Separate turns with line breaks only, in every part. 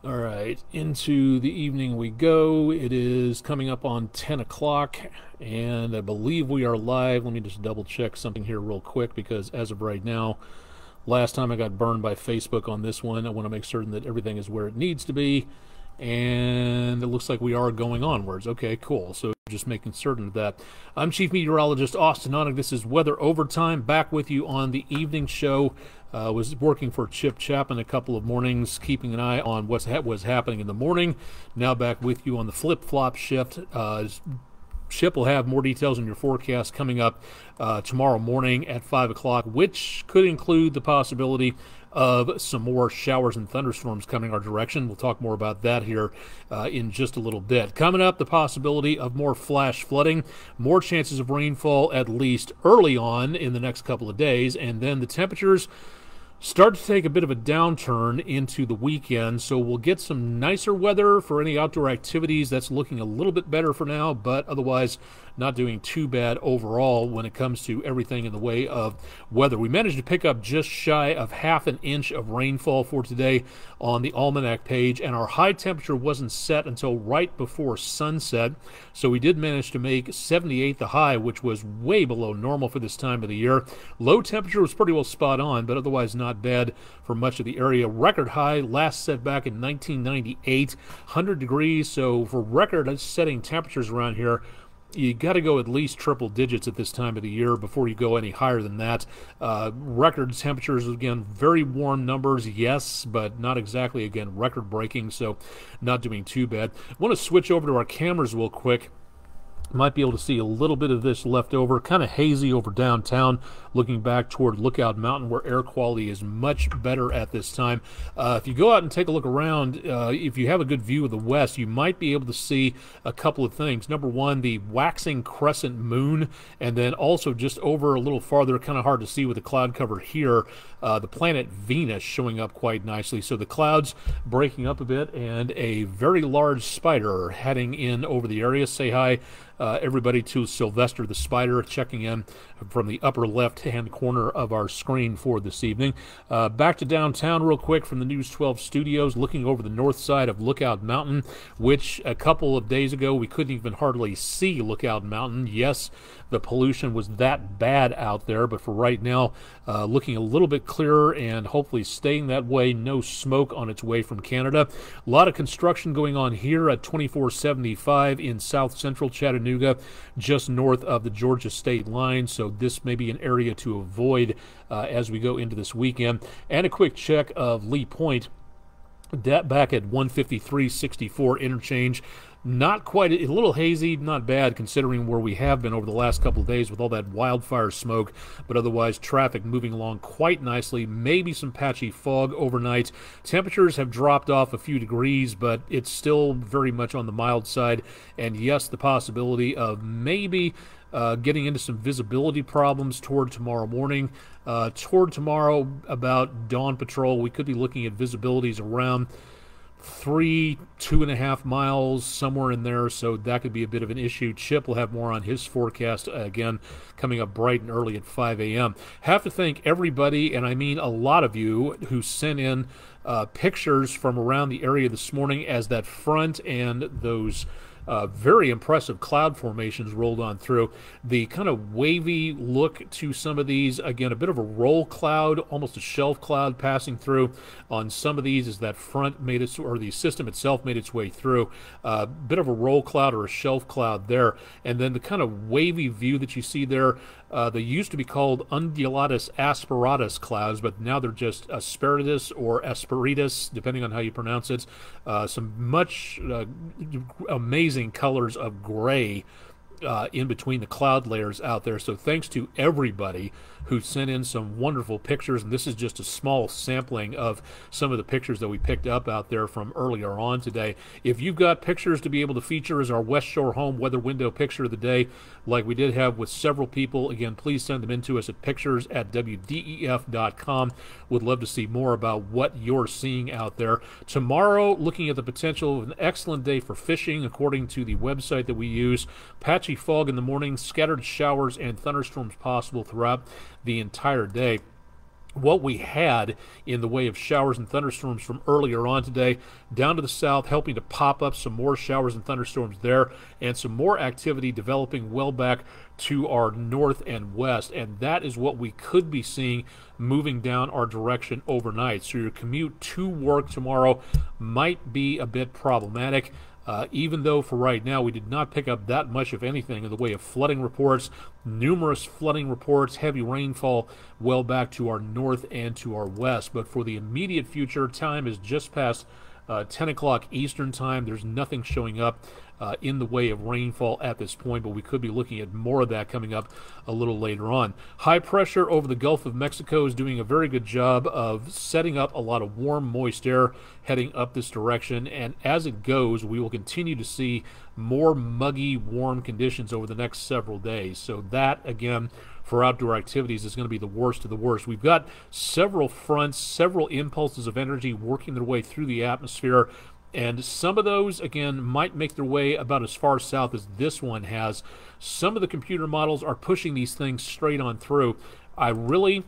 All right, into the evening we go. It is coming up on 10 o'clock, and I believe we are live. Let me just double check something here real quick, because as of right now, last time I got burned by Facebook on this one. I want to make certain that everything is where it needs to be, and it looks like we are going onwards. Okay, cool. So just making certain of that. I'm Chief Meteorologist Austin Onig. This is Weather Overtime, back with you on the evening show. Was working for Chip Chapman a couple of mornings, keeping an eye on what was happening in the morning. Now back with you on the flip-flop shift. Chip will have more details on your forecast coming up tomorrow morning at 5 o'clock, which could include the possibility of some more showers and thunderstorms coming our direction. We'll talk more about that here in just a little bit. Coming up, the possibility of more flash flooding, more chances of rainfall at least early on in the next couple of days, and then the temperatures start to take a bit of a downturn into the weekend, so we'll get some nicer weather for any outdoor activities. That's looking a little bit better for now, but otherwise not doing too bad overall when it comes to everything in the way of weather. We managed to pick up just shy of half an inch of rainfall for today on the almanac page, and our high temperature wasn't set until right before sunset, so we did manage to make 78 the high, which was way below normal for this time of the year. Low temperature was pretty well spot on, but otherwise not bad for much of the area. Record high last set back in 1998, 100 degrees, so for record setting temperatures around here, you got to go at least triple digits at this time of the year before you go any higher than that. Record temperatures, again, very warm numbers, yes, but not exactly, again, record-breaking, so not doing too bad. I want to switch over to our cameras real quick. Might be able to see a little bit of this left over, kind of hazy over downtown, looking back toward Lookout Mountain, where air quality is much better at this time. If you go out and take a look around, if you have a good view of the west, you might be able to see a couple of things. Number one, the waxing crescent moon, and then also just over a little farther, kind of hard to see with the cloud cover here, the planet Venus showing up quite nicely. So the clouds breaking up a bit, and a very large spider heading in over the area. Say hi, everybody, to Sylvester the Spider, checking in from the upper left-hand corner of our screen for this evening. Back to downtown real quick from the News 12 studios, looking over the north side of Lookout Mountain, which a couple of days ago we couldn't even hardly see Lookout Mountain. Yes, the pollution was that bad out there, but for right now, looking a little bit clearer and hopefully staying that way. No smoke on its way from Canada. A lot of construction going on here at 2475 in south central Chattanooga, just north of the Georgia state line, so this may be an area to avoid as we go into this weekend. And a quick check of Lee Point, that back at 153.64 interchange. Not quite, a little hazy, not bad considering where we have been over the last couple of days with all that wildfire smoke, but otherwise traffic moving along quite nicely. Maybe some patchy fog overnight. Temperatures have dropped off a few degrees, but it's still very much on the mild side. And yes, the possibility of maybe getting into some visibility problems toward tomorrow morning. Toward tomorrow, about dawn patrol, we could be looking at visibilities around 2.5 miles, somewhere in there, so that could be a bit of an issue. Chip will have more on his forecast, again, coming up bright and early at 5 a.m. Have to thank everybody, and I mean a lot of you, who sent in pictures from around the area this morning as that front and those very impressive cloud formations rolled on through. The kind of wavy look to some of these, again, a bit of a roll cloud, almost a shelf cloud passing through on some of these as that front made its, or the system itself made its way through. Bit of a roll cloud or a shelf cloud there. And then the kind of wavy view that you see there, they used to be called undulatus asperatus clouds, but now they're just asperatus or asperitas, depending on how you pronounce it. Some much amazing colors of gray in between the cloud layers out there. So thanks to everybody who sent in some wonderful pictures, and this is just a small sampling of some of the pictures that we picked up out there from earlier on today. If you've got pictures to be able to feature as our West Shore Home Weather Window picture of the day, like we did have with several people, again, please send them in to us at pictures@wdef.com. Would love to see more about what you're seeing out there. Tomorrow, looking at the potential of an excellent day for fishing, according to the website that we use. Patchy fog in the morning, scattered showers and thunderstorms possible throughout the entire day. what we had in the way of showers and thunderstorms from earlier on today down to the south, helping to pop up some more showers and thunderstorms there, and some more activity developing well back to our north and west. And that is what we could be seeing moving down our direction overnight. So your commute to work tomorrow might be a bit problematic. Even though for right now we did not pick up that much of anything in the way of flooding reports, numerous flooding reports, heavy rainfall well back to our north and to our west. But for the immediate future, time is just past 10 o'clock Eastern time. There's nothing showing up in the way of rainfall at this point, but we could be looking at more of that coming up a little later on. High pressure over the Gulf of Mexico is doing a very good job of setting up a lot of warm, moist air heading up this direction, and as it goes, we will continue to see more muggy, warm conditions over the next several days. So that, again, for outdoor activities is going to be the worst of the worst. We've got several fronts, several impulses of energy working their way through the atmosphere, and some of those, again, might make their way about as far south as this one has. Some of the computer models are pushing these things straight on through. I really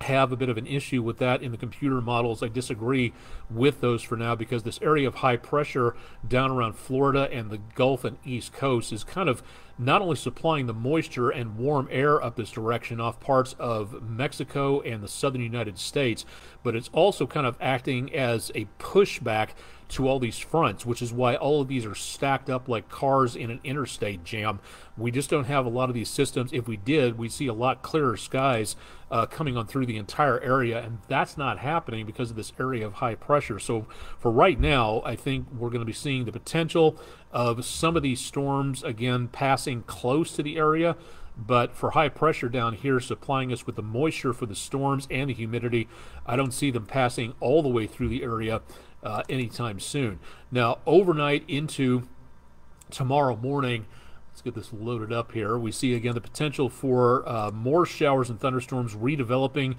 have a bit of an issue with that in the computer models. I disagree with those for now, because this area of high pressure down around Florida and the Gulf and East Coast is kind of not only supplying the moisture and warm air up this direction off parts of Mexico and the southern United States, but it's also kind of acting as a pushback to all these fronts, which is why all of these are stacked up like cars in an interstate jam. We just don't have a lot of these systems. If we did, we'd see a lot clearer skies coming on through the entire area, and that's not happening because of this area of high pressure. So for right now, I think we're going to be seeing the potential of some of these storms, again, passing close to the area. But for high pressure down here supplying us with the moisture for the storms and the humidity, I don't see them passing all the way through the area anytime soon. Now, overnight into tomorrow morning, let's get this loaded up here. We see again the potential for more showers and thunderstorms redeveloping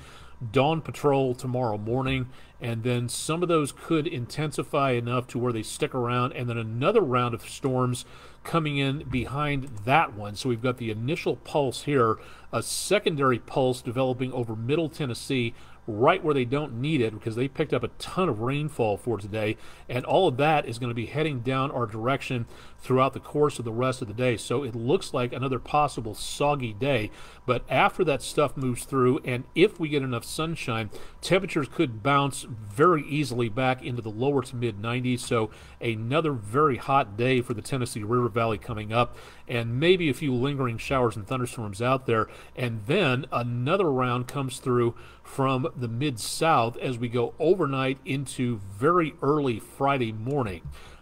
dawn patrol tomorrow morning, and then some of those could intensify enough to where they stick around, and then another round of storms coming in behind that one. So we've got the initial pulse here, a secondary pulse developing over middle Tennessee, right where they don't need it, because they picked up a ton of rainfall for today, and all of that is going to be heading down our direction throughout the course of the rest of the day. So it looks like another possible soggy day, but after that stuff moves through, and if we get enough sunshine, temperatures could bounce very easily back into the lower to mid 90s. So another very hot day for the Tennessee River Valley coming up, and maybe a few lingering showers and thunderstorms out there, and then another round comes through from the mid-south as we go overnight into very early Friday morning.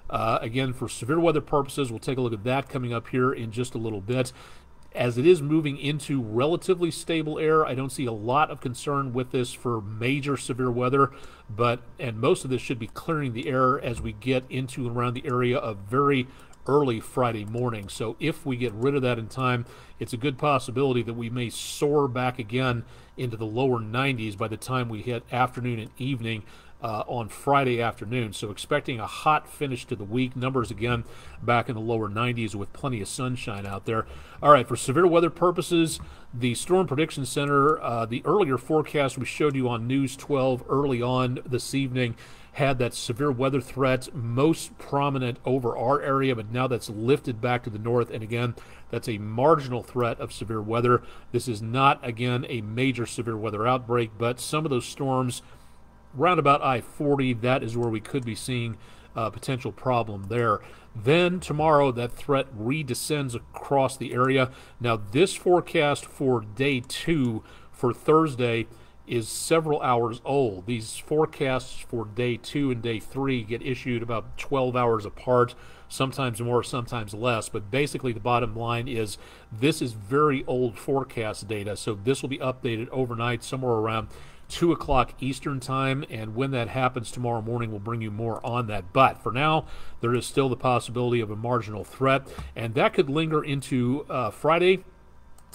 Again, for severe weather purposes, we'll take a look at that coming up here in just a little bit. As it is moving into relatively stable air, I don't see a lot of concern with this for major severe weather, and most of this should be clearing the air as we get into and around the area of very early Friday morning. So if we get rid of that in time, it's a good possibility that we may soar back again into the lower 90s by the time we hit afternoon and evening on Friday afternoon. So expecting a hot finish to the week. Numbers again back in the lower 90s with plenty of sunshine out there. All right, for severe weather purposes, the Storm Prediction Center, the earlier forecast we showed you on News 12 early on this evening had that severe weather threat most prominent over our area, but now that's lifted back to the north, and again, that's a marginal threat of severe weather. This is not, again, a major severe weather outbreak, but some of those storms round about I-40, that is where we could be seeing a potential problem there. Then tomorrow, that threat redescends across the area. Now, this forecast for day 2 for Thursday is several hours old. These forecasts for day 2 and day 3 get issued about 12 hours apart, sometimes more, sometimes less. But basically the bottom line is this is very old forecast data, so this will be updated overnight somewhere around 2 o'clock Eastern time, and when that happens tomorrow morning, we'll bring you more on that. But for now, there is still the possibility of a marginal threat, and that could linger into Friday,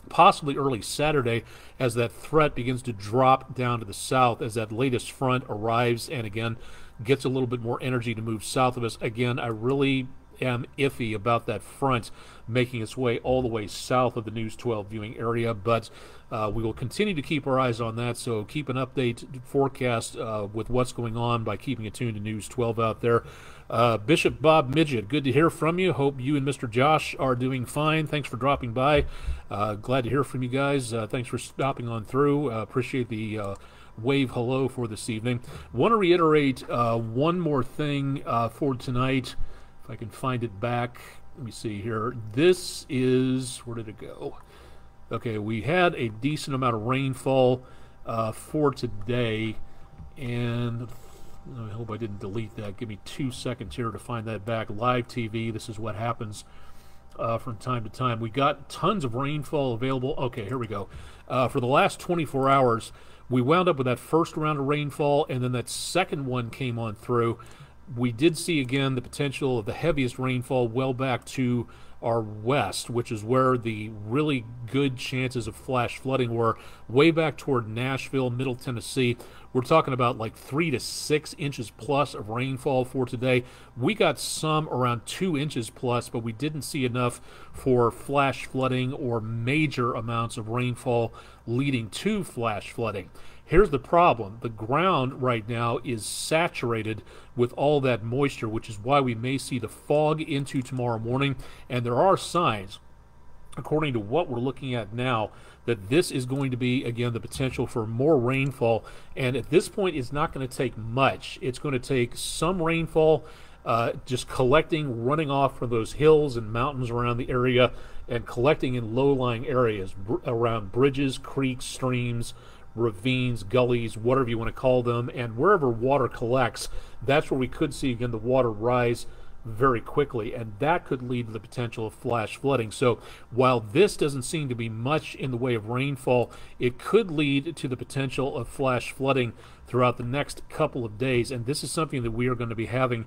possibly early Saturday, as that threat begins to drop down to the south as that latest front arrives and again gets a little bit more energy to move south of us. Again, I really am iffy about that front making its way all the way south of the News 12 viewing area, but we will continue to keep our eyes on that, so keep an update forecast with what's going on by keeping it tuned to News 12 out there. Bishop Bob Midget, good to hear from you. Hope you and Mr. Josh are doing fine. Thanks for dropping by. Glad to hear from you guys. Thanks for stopping on through. Appreciate the wave hello for this evening. Want to reiterate one more thing for tonight. If I can find it back. Let me see here. This is, where did it go? Okay, we had a decent amount of rainfall for today, and I hope I didn't delete that. Give me 2 seconds here to find that back. Live TV, this is what happens from time to time. We got tons of rainfall available. Okay, here we go. For the last 24 hours, we wound up with that first round of rainfall, and then that second one came on through. We did see again the potential of the heaviest rainfall well back to our west, which is where the really good chances of flash flooding were, way back toward Nashville, Middle Tennessee. We're talking about like 3 to 6 inches plus of rainfall for today. We got some around 2 inches plus, but we didn't see enough for flash flooding or major amounts of rainfall leading to flash flooding. Here's the problem. The ground right now is saturated with all that moisture, which is why we may see the fog into tomorrow morning. And there are signs, according to what we're looking at now, that this is going to be, again, the potential for more rainfall. And at this point, it's not going to take much. It's going to take some rainfall, just collecting, running off from those hills and mountains around the area, and collecting in low-lying areas around bridges, creeks, streams, ravines, gullies, whatever you want to call them, and wherever water collects, that's where we could see, again, the water rise very quickly, and that could lead to the potential of flash flooding. So while this doesn't seem to be much in the way of rainfall, it could lead to the potential of flash flooding throughout the next couple of days, and this is something that we are going to be having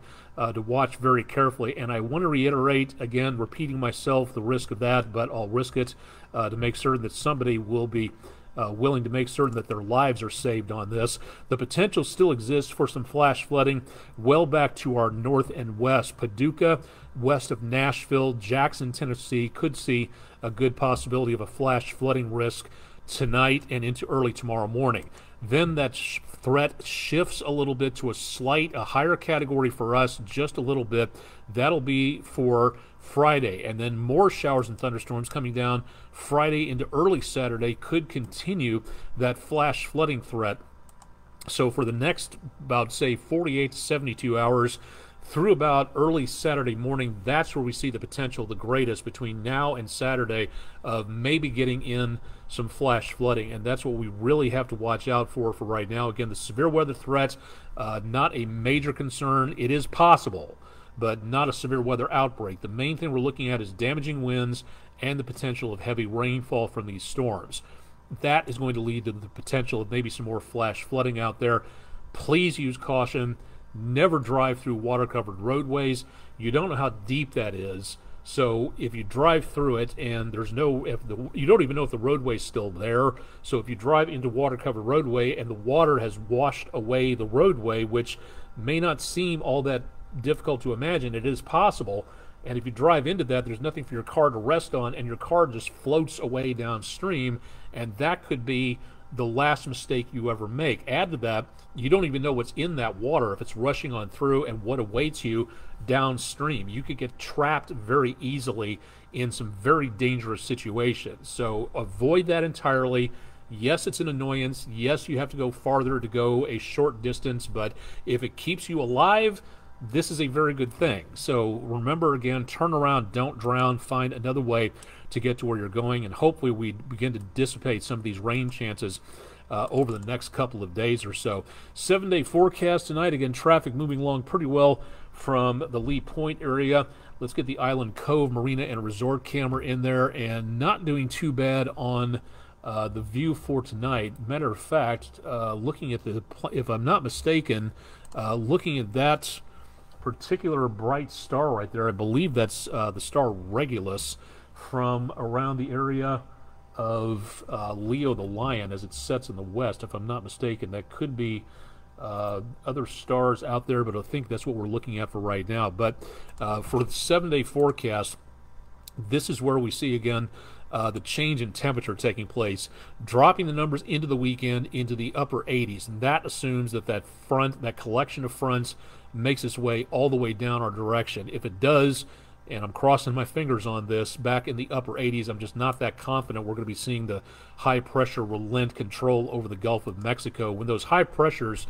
to watch very carefully. And I want to reiterate, again, repeating myself, the risk of that, but I'll risk it to make certain that somebody will be willing to make certain that their lives are saved on this. The potential still exists for some flash flooding well back to our north and west. Paducah, west of Nashville, Jackson, Tennessee, could see a good possibility of a flash flooding risk tonight and into early tomorrow morning. Then that threat shifts a little bit to a higher category for us, just a little bit. That'll be for Friday, and then more showers and thunderstorms coming down Friday into early Saturday could continue that flash flooding threat. So for the next about, say, 48 to 72 hours through about early Saturday morning, that's where we see the potential the greatest between now and Saturday of maybe getting in some flash flooding, and that's what we really have to watch out for right now. Again, the severe weather threat, not a major concern. It is possible, but not a severe weather outbreak. The main thing we're looking at is damaging winds and the potential of heavy rainfall from these storms. That is going to lead to the potential of maybe some more flash flooding out there. Please use caution. Never drive through water-covered roadways. You don't know how deep that is. So if you drive through it and you don't even know if the roadway is still there. So if you drive into water-covered roadway and the water has washed away the roadway, which may not seem all that difficult to imagine, it is possible. And if you drive into that, there's nothing for your car to rest on, and your car just floats away downstream, and that could be the last mistake you ever make. Add to that, you don't even know what's in that water if it's rushing on through and what awaits you downstream. You could get trapped very easily in some very dangerous situations. So avoid that entirely. Yes, it's an annoyance. Yes, you have to go farther to go a short distance, but if it keeps you alive, this is a very good thing. So remember, again, turn around, don't drown, find another way to get to where you're going, and hopefully we begin to dissipate some of these rain chances over the next couple of days or so. 7-day forecast tonight. Again, traffic moving along pretty well from the Lee Point area. Let's get the Island Cove Marina and Resort camera in there, and not doing too bad on the view for tonight. Matter of fact, looking at if I'm not mistaken, looking at that particular bright star right there, I believe that's the star Regulus from around the area of Leo the Lion as it sets in the west. If I'm not mistaken, that could be other stars out there, but I think that's what we're looking at for right now. But for the 7-day forecast, this is where we see again the change in temperature taking place, dropping the numbers into the weekend into the upper 80s, and that assumes that that collection of fronts makes its way all the way down our direction. If it does, and I'm crossing my fingers on this, back in the upper 80s, I'm just not that confident we're going to be seeing the high pressure relent control over the Gulf of Mexico. When those high pressures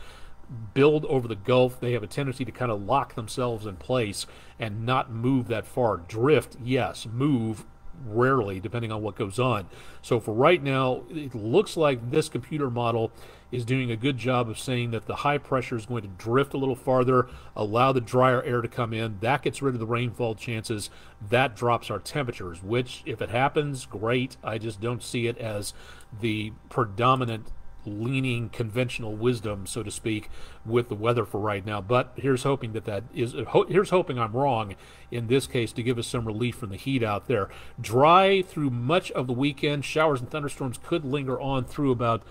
build over the Gulf, they have a tendency to kind of lock themselves in place and not move that far. Drift, yes. Move, rarely, depending on what goes on. So for right now, it looks like this computer model is doing a good job of saying that the high pressure is going to drift a little farther, allow the drier air to come in. That gets rid of the rainfall chances. That drops our temperatures, which, if it happens, great. I just don't see it as the predominant leaning conventional wisdom, so to speak, with the weather for right now. But here's hoping here's hoping I'm wrong in this case, to give us some relief from the heat out there. Dry through much of the weekend. Showers and thunderstorms could linger on through about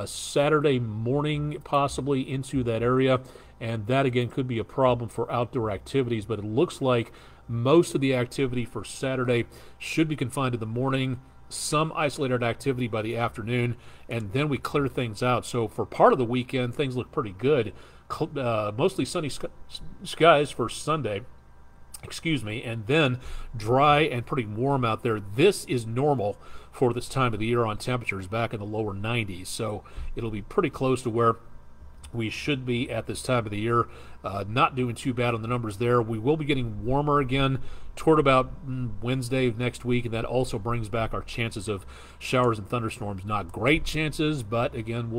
Saturday morning, possibly into that area, and that again could be a problem for outdoor activities. But it looks like most of the activity for Saturday should be confined to the morning, some isolated activity by the afternoon, and then we clear things out. So for part of the weekend, things look pretty good. Mostly sunny skies for Sunday, and then dry and pretty warm out there. This is normal for this time of the year on temperatures, back in the lower 90s. So it'll be pretty close to where we should be at this time of the year. Not doing too bad on the numbers there. We will be getting warmer again toward about Wednesday of next week, and that also brings back our chances of showers and thunderstorms. Not great chances, but again,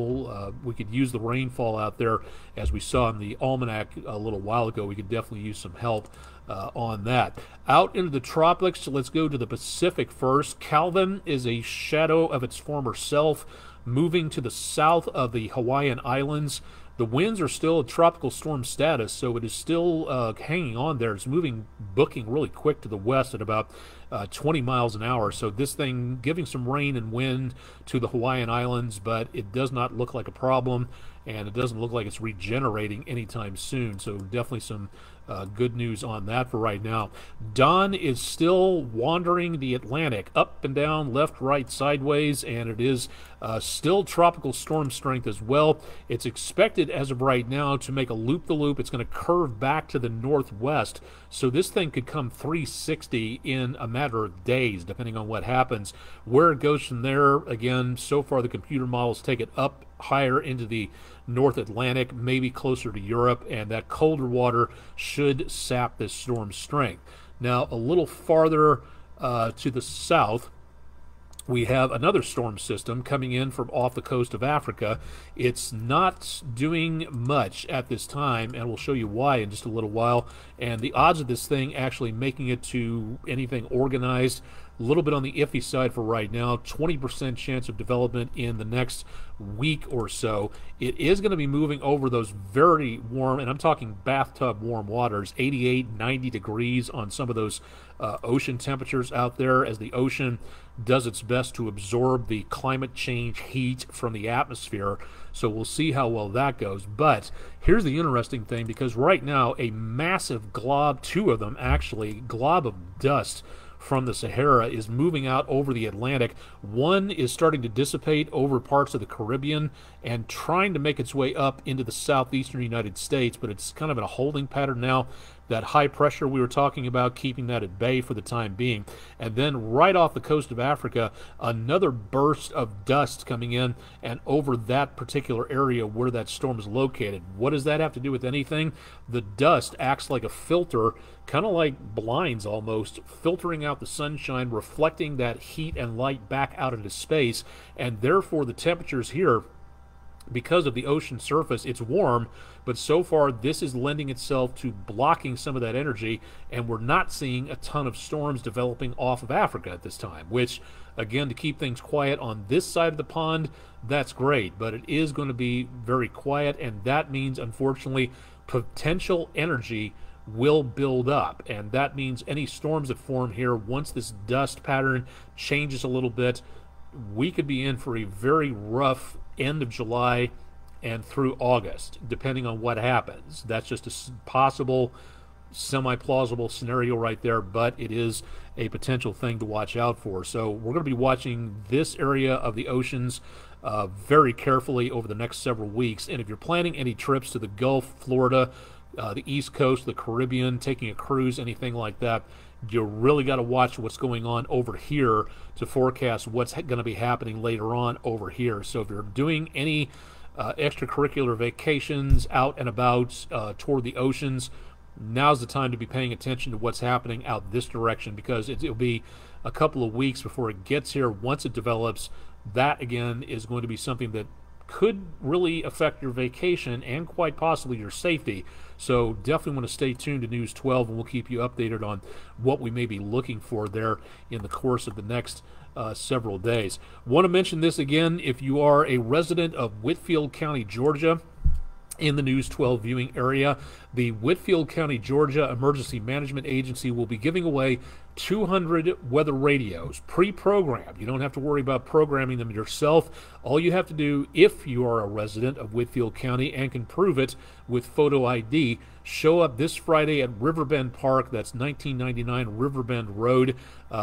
we could use the rainfall out there, as we saw in the almanac a little while ago. We could definitely use some help on that. Out into the tropics, so let's go to the Pacific first. Calvin is a shadow of its former self, moving to the south of the Hawaiian Islands. The winds are still at tropical storm status, so it is still hanging on there. It's booking really quick to the west at about 20 miles an hour. So this thing giving some rain and wind to the Hawaiian Islands, but it does not look like a problem, and it doesn't look like it's regenerating anytime soon. So definitely some good news on that for right now. Don is still wandering the Atlantic, up and down, left, right, sideways, and it is still tropical storm strength as well. It's expected as of right now to make a loop-the-loop. It's going to curve back to the northwest, so this thing could come 360 in a matter of days, depending on what happens. Where it goes from there, again, so far the computer models take it up higher into the North Atlantic, maybe closer to Europe, and that colder water should sap this storm's strength. Now, a little farther to the south, we have another storm system coming in from off the coast of Africa. It's not doing much at this time, and we'll show you why in just a little while. And the odds of this thing actually making it to anything organized, a little bit on the iffy side for right now. 20% chance of development in the next week or so. It is going to be moving over those very warm, and I'm talking bathtub warm waters, 88, 90 degrees on some of those ocean temperatures out there, as the ocean does its best to absorb the climate change heat from the atmosphere. So we'll see how well that goes. But here's the interesting thing, because right now a massive glob, two of them actually, glob of dust from the Sahara is moving out over the Atlantic. One is starting to dissipate over parts of the Caribbean and trying to make its way up into the southeastern United States, but it's kind of in a holding pattern now. That high pressure we were talking about, keeping that at bay for the time being. And then right off the coast of Africa, another burst of dust coming in and over that particular area where that storm is located. What does that have to do with anything? The dust acts like a filter, kind of like blinds almost, filtering out the sunshine, reflecting that heat and light back out into space, and therefore the temperatures here, because of the ocean surface, it's warm, but so far this is lending itself to blocking some of that energy, and we're not seeing a ton of storms developing off of Africa at this time, which, again, to keep things quiet on this side of the pond, that's great, but it is going to be very quiet, and that means, unfortunately, potential energy will build up, and that means any storms that form here, once this dust pattern changes a little bit, we could be in for a very rough end of July and through August, depending on what happens. That's just a possible, semi-plausible scenario right there, but it is a potential thing to watch out for. So we're going to be watching this area of the oceans very carefully over the next several weeks. And if you're planning any trips to the Gulf, Florida, the East Coast, the Caribbean, taking a cruise, anything like that, you really got to watch what's going on over here to forecast what's going to be happening later on over here. So if you're doing any extracurricular vacations out and about toward the oceans, now's the time to be paying attention to what's happening out this direction, because it'll be a couple of weeks before it gets here. Once it develops, that again is going to be something that could really affect your vacation and quite possibly your safety. So definitely want to stay tuned to News 12, and we'll keep you updated on what we may be looking for there in the course of the next several days. Want to mention this again: if you are a resident of Whitfield County, Georgia, in the News 12 viewing area, the Whitfield County, Georgia Emergency Management Agency will be giving away 200 weather radios, pre-programmed. You don't have to worry about programming them yourself. All you have to do, if you are a resident of Whitfield County and can prove it with photo ID, show up this Friday at Riverbend Park. That's 1999 Riverbend Road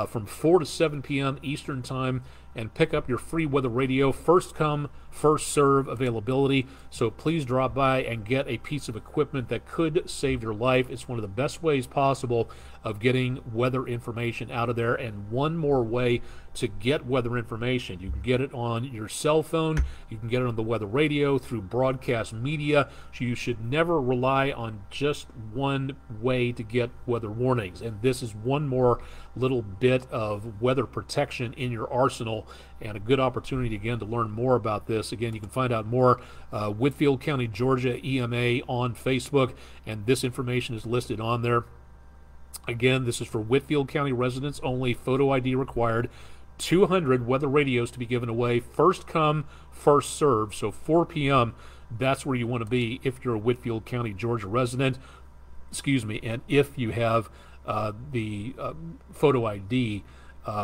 from 4 to 7 p.m. Eastern Time, and pick up your free weather radio. First come, first serve availability. So please drop by and get a piece of equipment that could save your life. It's one of the best ways possible of getting weather information out of there. And one more way to get weather information: you can get it on your cell phone, you can get it on the weather radio, through broadcast media. So you should never rely on just one way to get weather warnings, and this is one more little bit of weather protection in your arsenal, and a good opportunity again to learn more about this. Again, you can find out more Whitfield County, Georgia EMA on Facebook, and this information is listed on there. Again, this is for Whitfield County residents only, photo ID required. 200 weather radios to be given away. First come, first serve. So 4 p.m., that's where you want to be if you're a Whitfield County, Georgia resident. Excuse me, and if you have the photo ID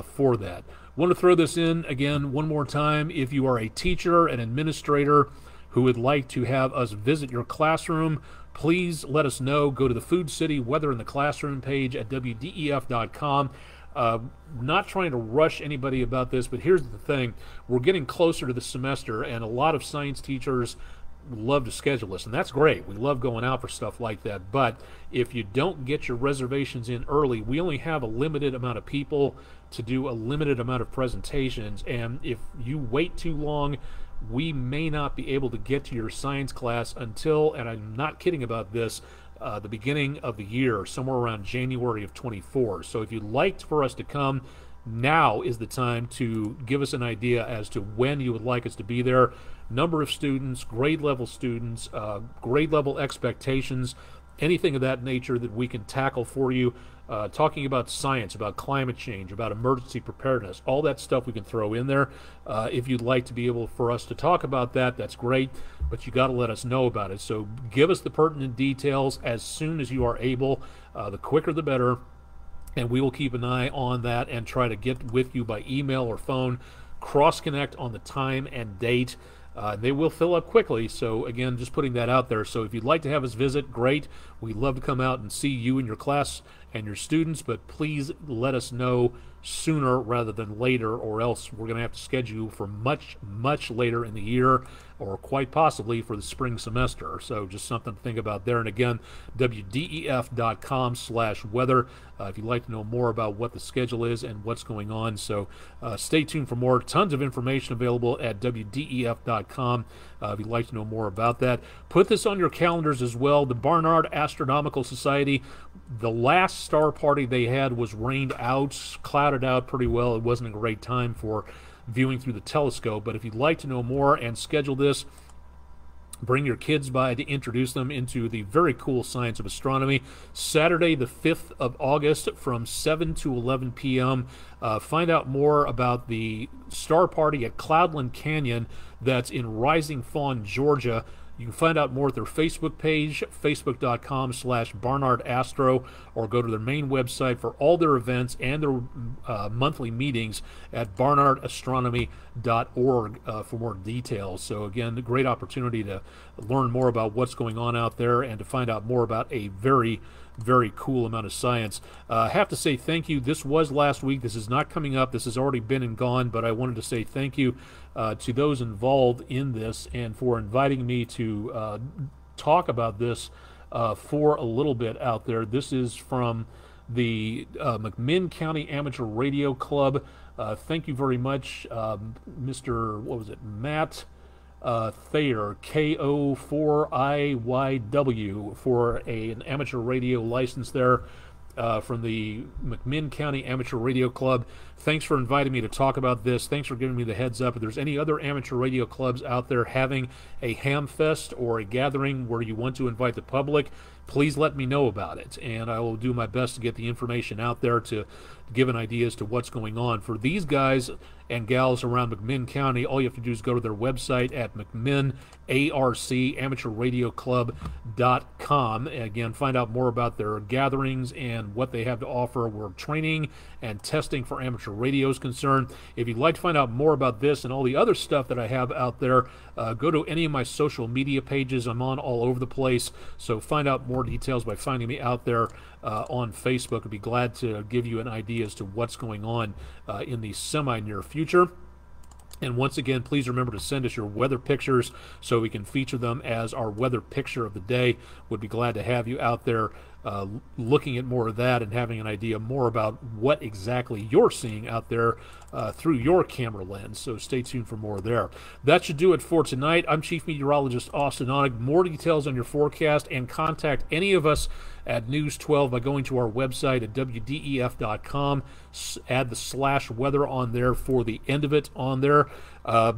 for that. Want to throw this in again one more time: if you are a teacher, an administrator who would like to have us visit your classroom, please let us know. Go to the Food City Weather in the Classroom page at WDEF.com. Not trying to rush anybody about this, but here's the thing: we're getting closer to the semester, and a lot of science teachers love to schedule us, and that's great. We love going out for stuff like that. But if you don't get your reservations in early, we only have a limited amount of people to do a limited amount of presentations, and if you wait too long, we may not be able to get to your science class until, and I'm not kidding about this, the beginning of the year, somewhere around January of 24. So if you'd like for us to come, now is the time to give us an idea as to when you would like us to be there. Number of students, grade level students, grade level expectations, anything of that nature that we can tackle for you. Talking about science, about climate change, about emergency preparedness, all that stuff we can throw in there. If you'd like to be able for us to talk about that, that's great, but you got to let us know about it. So give us the pertinent details as soon as you are able. The quicker the better, and we will keep an eye on that and try to get with you by email or phone. Cross-connect on the time and date. They will fill up quickly, so again, just putting that out there. So if you'd like to have us visit, great. We'd love to come out and see you and your class and your students, but please let us know sooner rather than later, or else we're going to have to schedule for much, much later in the year, or quite possibly for the spring semester. So just something to think about there. And again, WDEF.com/weather if you'd like to know more about what the schedule is and what's going on. So stay tuned for more. Tons of information available at WDEF.com if you'd like to know more about that. Put this on your calendars as well. The Barnard Astronomical Society, the last star party they had was rained out, clouded out pretty well. It wasn't a great time for viewing through the telescope, but if you'd like to know more and schedule this, bring your kids by to introduce them into the very cool science of astronomy. Saturday the 5th of August from 7 to 11 p.m. Find out more about the star party at Cloudland Canyon that's in Rising Fawn, Georgia. You can find out more at their Facebook page, facebook.com/BarnardAstro, or go to their main website for all their events and their monthly meetings at barnardastronomy.org for more details. So again, a great opportunity to learn more about what's going on out there and to find out more about a very cool amount of science. I have to say thank you. This was last week. This is not coming up. This has already been and gone, but I wanted to say thank you to those involved in this and for inviting me to talk about this for a little bit out there. This is from the McMinn County Amateur Radio Club. Thank you very much, Mr. Matt Thayer, KO4IYW, for an amateur radio license there from the McMinn County Amateur Radio Club. Thanks for inviting me to talk about this. Thanks for giving me the heads up. If there's any other amateur radio clubs out there having a ham fest or a gathering where you want to invite the public, please let me know about it, and I will do my best to get the information out there to give an idea as to what's going on. For these guys and gals around McMinn County, all you have to do is go to their website at McMinnARCAmateurRadioclub.com. Again, find out more about their gatherings and what they have to offer where training and testing for amateur radio is concerned. If you'd like to find out more about this and all the other stuff that I have out there, go to any of my social media pages. I'm on all over the place, so find out more details by finding me out there on Facebook. I'd be glad to give you an idea as to what's going on in the semi-near future. And once again, please remember to send us your weather pictures so we can feature them as our weather picture of the day. Would be glad to have you out there looking at more of that and having an idea more about what exactly you're seeing out there through your camera lens. So stay tuned for more there. That should do it for tonight. I'm Chief Meteorologist Austin Onig. More details on your forecast, and contact any of us at News 12 by going to our website at WDEF.com. Add the /weather on there for the end of it on there.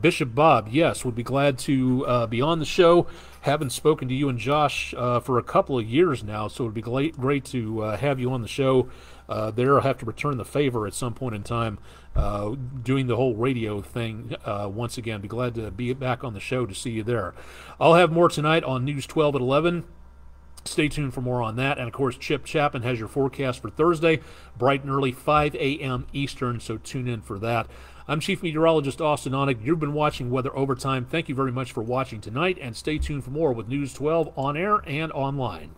Bishop Bob, yes, would be glad to be on the show. Haven't spoken to you and Josh for a couple of years now, so it would be great to have you on the show there. I'll have to return the favor at some point in time doing the whole radio thing once again. Be glad to be back on the show to see you there. I'll have more tonight on News 12 at 11. Stay tuned for more on that. And, of course, Chip Chapman has your forecast for Thursday, bright and early, 5 a.m. Eastern, so tune in for that. I'm Chief Meteorologist Austin Onig. You've been watching Weather Overtime. Thank you very much for watching tonight, and stay tuned for more with News 12 on air and online.